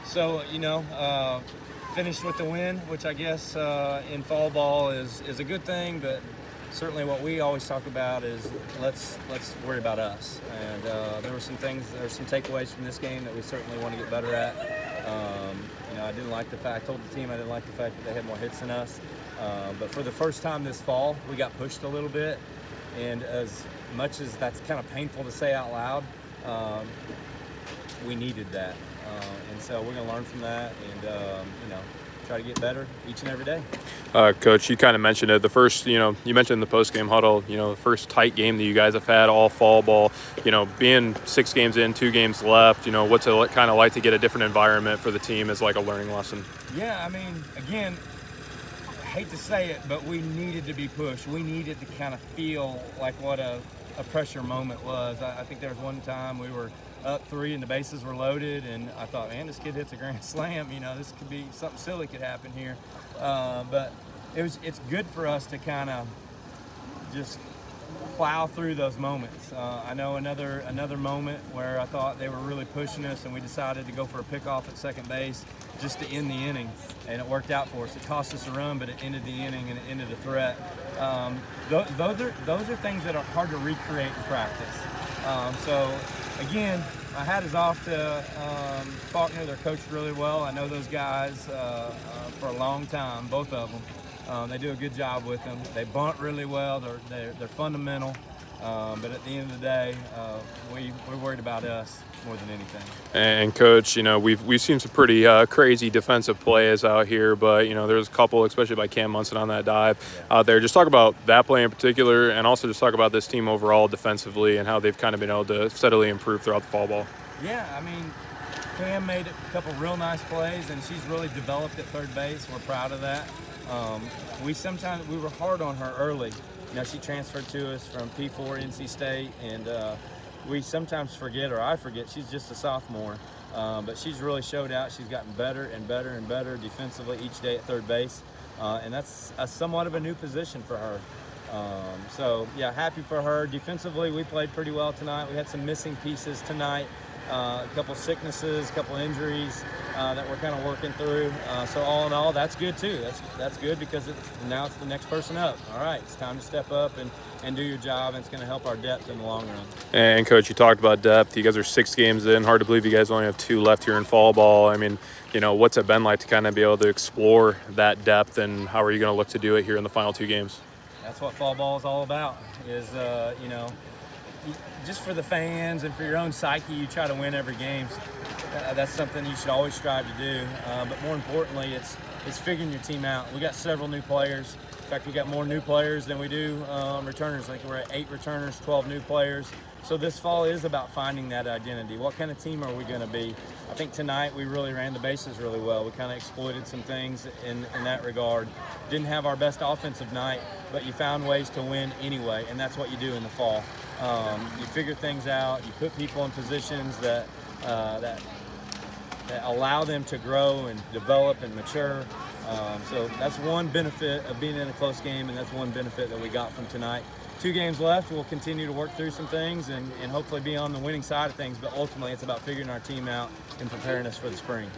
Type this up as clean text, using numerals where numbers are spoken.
So, finished with the win, which I guess in fall ball is a good thing, but certainly what we always talk about is let's worry about us. And there were some takeaways from this game that we certainly want to get better at. I didn't like the fact, I told the team I didn't like the fact that they had more hits than us. But for the first time this fall, we got pushed a little bit. And as much as that's kind of painful to say out loud, we needed that. And so we're going to learn from that and, try to get better each and every day. Coach, you kind of mentioned it. The first, you mentioned the post-game huddle, the first tight game that you guys have had all fall ball, being 6 games in, 2 games left, what's it kind of like to get a different environment for the team as like a learning lesson? Yeah, I mean, again, I hate to say it, but we needed to be pushed. We needed to kind of feel like what a pressure moment was. I think there was one time we were up 3 and the bases were loaded, and I thought, man, this kid hits a grand slam. This could be something silly could happen here. But it's good for us to kind of just plow through those moments. I know another moment where I thought they were really pushing us, and we decided to go for a pickoff at second base just to end the inning, and it worked out for us. It cost us a run, but it ended the inning and it ended a threat. Those are things that are hard to recreate in practice. So again, my hat is off to Faulkner. They're coached really well. I know those guys for a long time, both of them. They do a good job with them. They bunt really well. They're fundamental. But at the end of the day, we're worried about us more than anything. And Coach, we've seen some pretty crazy defensive plays out here, but there's a couple, especially by Cam Munson on that dive out there. Just talk about that play in particular, and also just talk about this team overall defensively and how they've kind of been able to steadily improve throughout the fall ball. Yeah, I mean, Cam made a couple real nice plays, and she's really developed at third base. We're proud of that. We were hard on her early. She transferred to us from P4 NC State, and we sometimes forget, or I forget, she's just a sophomore. But she's really showed out. She's gotten better and better and better defensively each day at third base, and that's somewhat of a new position for her. So, yeah, happy for her. Defensively, we played pretty well tonight. We had some missing pieces tonight. A couple sicknesses, a couple injuries that we're kind of working through. So all in all, that's good too. That's good because now it's the next person up. All right, it's time to step up and do your job, and it's going to help our depth in the long run. And Coach, you talked about depth. You guys are 6 games in. Hard to believe you guys only have 2 left here in fall ball. I mean, what's it been like to kind of be able to explore that depth, and how are you going to look to do it here in the final 2 games? That's what fall ball is all about. Just for the fans and for your own psyche, you try to win every game. That's something you should always strive to do. But more importantly, it's figuring your team out. We got several new players. In fact, we got more new players than we do returners. Like, we're at 8 returners, 12 new players. So this fall is about finding that identity. What kind of team are we going to be? I think tonight we really ran the bases really well. We kind of exploited some things in that regard. Didn't have our best offensive night, but you found ways to win anyway, and that's what you do in the fall. You figure things out. You put people in positions that allow them to grow and develop and mature. So that's one benefit of being in a close game, and that's one benefit that we got from tonight. 2 games left. We'll continue to work through some things and hopefully be on the winning side of things, but ultimately it's about figuring our team out and preparing us for the spring.